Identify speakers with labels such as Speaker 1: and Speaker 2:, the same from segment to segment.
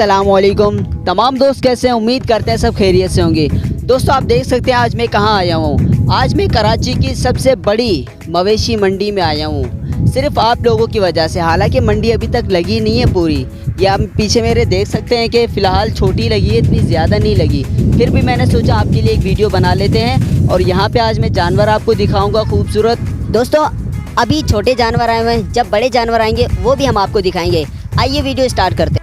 Speaker 1: अस्सलामुअलैकुम तमाम दोस्त, कैसे हैं? उम्मीद करते हैं सब खैरियत से होंगे। दोस्तों आप देख सकते हैं आज मैं कहाँ आया हूँ। आज मैं कराची की सबसे बड़ी मवेशी मंडी में आया हूँ, सिर्फ आप लोगों की वजह से। हालांकि मंडी अभी तक लगी नहीं है पूरी। ये आप पीछे मेरे देख सकते हैं कि फ़िलहाल छोटी लगी है, इतनी ज़्यादा नहीं लगी। फिर भी मैंने सोचा आपके लिए एक वीडियो बना लेते हैं और यहाँ पर आज मैं जानवर आपको दिखाऊँगा खूबसूरत।
Speaker 2: दोस्तों अभी छोटे जानवर आए हुए हैं, जब बड़े जानवर आएंगे वो भी हम आपको दिखाएंगे। आइए वीडियो स्टार्ट करते हैं।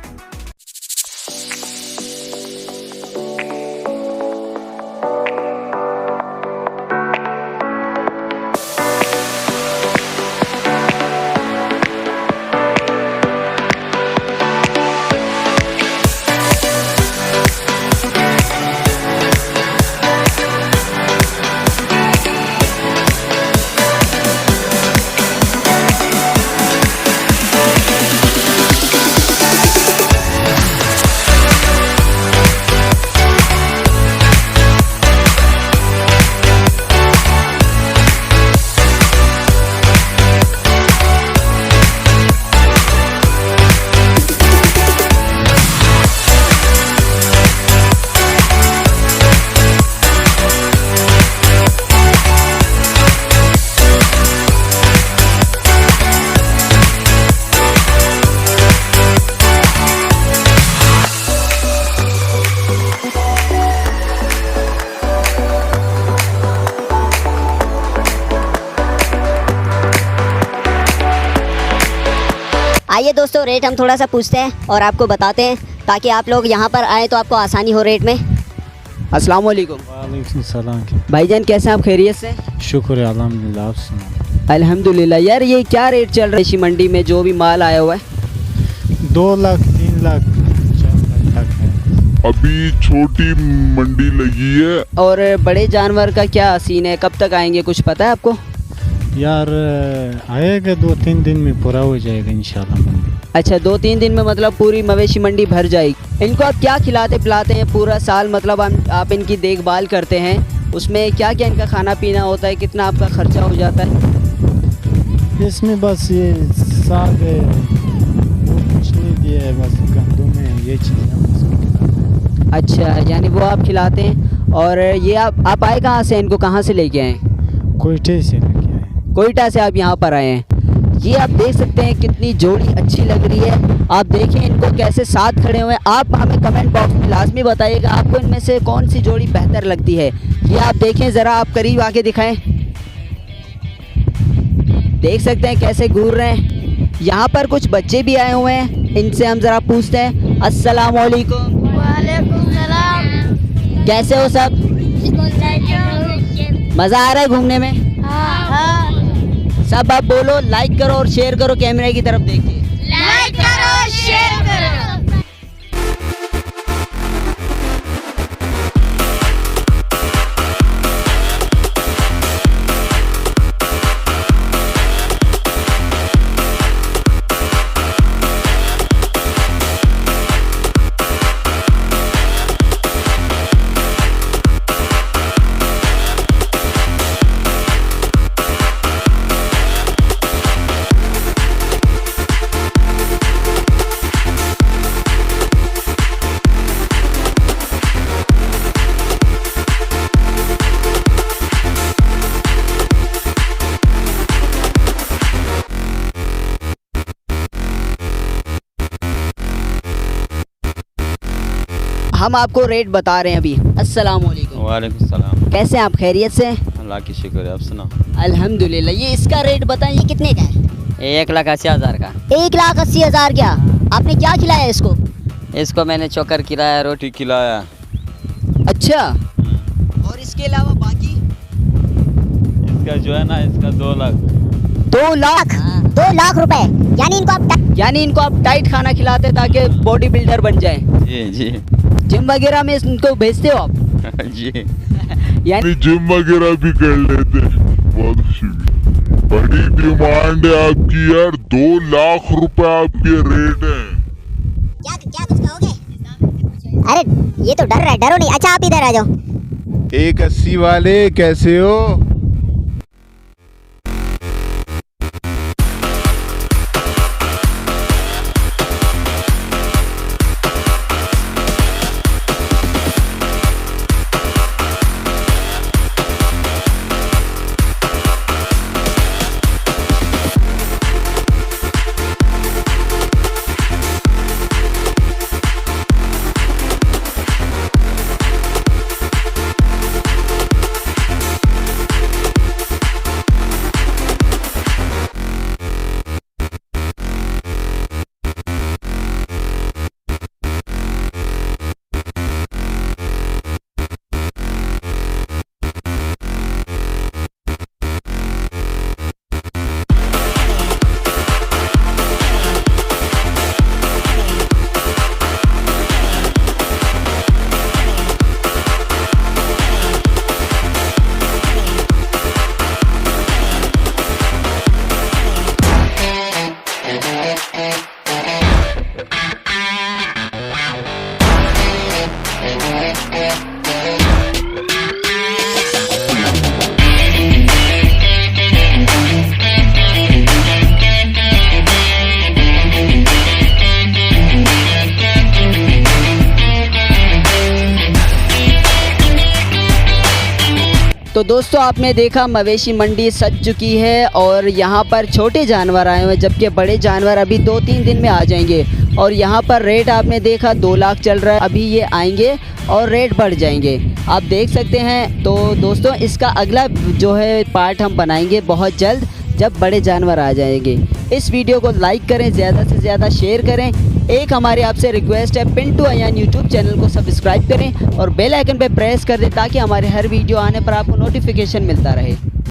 Speaker 2: आइए दोस्तों रेट हम थोड़ा सा पूछते हैं और आपको बताते हैं, ताकि आप लोग यहाँ पर आए तो आपको आसानी हो रेट में।
Speaker 1: अस्सलामुअलैकुम।
Speaker 3: वालेकुम सलाम।
Speaker 1: भाईजान कैसे हैं आप? खैरियत से?
Speaker 3: शुक्र है अल्हम्दुलिल्लाह, आप सुनाओ।
Speaker 1: अल्हम्दुलिल्लाह। यार ये क्या रेट चल रहा है इसी मंडी में जो भी माल आया हुआ है?
Speaker 3: 2 लाख 3 लाख 4 लाख तक है।
Speaker 4: अभी छोटी मंडी लगी है।
Speaker 1: और बड़े जानवर का क्या सीन है, कब तक आएंगे, कुछ पता है आपको?
Speaker 3: यार आएगा 2-3 दिन में पूरा हो जाएगा इंशाल्लाह मंडी।
Speaker 1: अच्छा 2-3 दिन में मतलब पूरी मवेशी मंडी भर जाएगी। इनको आप क्या खिलाते पिलाते हैं पूरा साल? मतलब आप इनकी देखभाल करते हैं, उसमें क्या क्या इनका खाना पीना होता है, कितना आपका खर्चा हो जाता है?
Speaker 3: इसमें बस ये साग है, वो कुछ नहीं दिया है, बस गंदम है, ये चीज़ें।
Speaker 1: अच्छा यानी वो आप खिलाते हैं। और ये आप आए कहाँ से, इनको कहाँ से लेके आए?
Speaker 3: कोयटे से लेके आए।
Speaker 1: कोयटा से आप यहाँ पर आए हैं। ये आप देख सकते हैं कितनी जोड़ी अच्छी लग रही है। आप देखें इनको कैसे साथ खड़े हुए हैं। आप हमें कमेंट बॉक्स में लाजमी बताइएगा आपको इनमें से कौन सी जोड़ी बेहतर लगती है। ये आप देखें, ज़रा आप करीब आके दिखाएं। देख सकते हैं कैसे घूर रहे हैं। यहाँ पर कुछ बच्चे भी आए हुए हैं, इनसे हम ज़रा पूछते हैं। अस्सलामुअलैकुम।
Speaker 5: वालेकुम सलाम।
Speaker 1: कैसे हो सब? मज़ा आ रहा है घूमने में?
Speaker 5: हाँ।
Speaker 1: सब आप बोलो, लाइक करो और शेयर करो, कैमरे की तरफ देखिए।
Speaker 5: लाइक करो, शेयर करो।
Speaker 1: हम आपको रेट बता रहे हैं अभी। अस्सलाम वालेकुम।
Speaker 6: वालेकुम सलाम।
Speaker 1: कैसे हैं आप? खैरियत से?
Speaker 6: अल्लाह की शुक्र है, आप सुनाओ।
Speaker 1: अल्हम्दुलिल्लाह। ये इसका रेट बताएं, ये कितने का है?
Speaker 6: 1,80,000 का।
Speaker 2: 1,80,000 क्या? आपने क्या खिलाया इसको?
Speaker 6: इसको मैंने चोकर खिलाया, रोटी खिलाया।
Speaker 1: अच्छा, और इसके अलावा बाकी?
Speaker 6: इसका जो है ना, इसका 2 लाख।
Speaker 1: 2 लाख?
Speaker 2: 2 लाख रुपए। यानी इनको आप
Speaker 1: टाइट खाना खिलाते ताकि बॉडी बिल्डर बन जाए।
Speaker 6: जी जी।
Speaker 1: जिम वगैरह में इनको भेजते हो आप?
Speaker 6: जी।
Speaker 1: यानी
Speaker 4: जिम वगैरह भी कर लेते हैं। बहुत अच्छी, बड़ी डिमांड है आपकी यार। 2 लाख रुपए आपके रेट है।
Speaker 2: क्या कुछ कहोगे? अरे ये तो डर रहा है, डरो नहीं। अच्छा आप इधर आ जाओ।
Speaker 7: 180 वाले कैसे हो?
Speaker 1: तो दोस्तों आपने देखा मवेशी मंडी सज चुकी है और यहाँ पर छोटे जानवर आए हुए हैं, जबकि बड़े जानवर अभी 2-3 दिन में आ जाएंगे। और यहाँ पर रेट आपने देखा 2 लाख चल रहा है, अभी ये आएंगे और रेट बढ़ जाएंगे, आप देख सकते हैं। तो दोस्तों इसका अगला जो है पार्ट हम बनाएंगे बहुत जल्द, जब बड़े जानवर आ जाएंगे। इस वीडियो को लाइक करें, ज़्यादा से ज़्यादा शेयर करें। एक हमारी आपसे रिक्वेस्ट है, पिंटू अयान यूट्यूब चैनल को सब्सक्राइब करें और बेल आइकन पे प्रेस कर दें ताकि हमारे हर वीडियो आने पर आपको नोटिफिकेशन मिलता रहे।